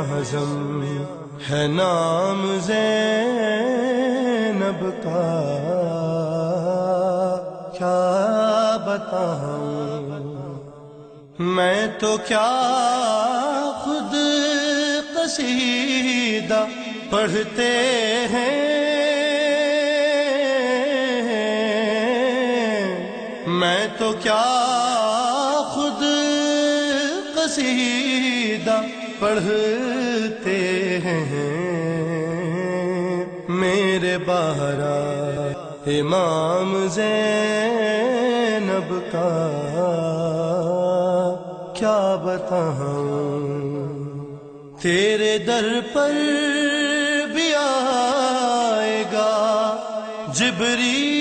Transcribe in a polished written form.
اعظم ہے نام زینب کا، کیا بتاؤں میں تو کیا خود قصیدہ پڑھتے ہیں، میں تو کیا خود قصیدہ پڑھتے ہیں، میرے بارہ امام زینب کا کیا بتاؤں، تیرے در پر بھی آئے گا جبریل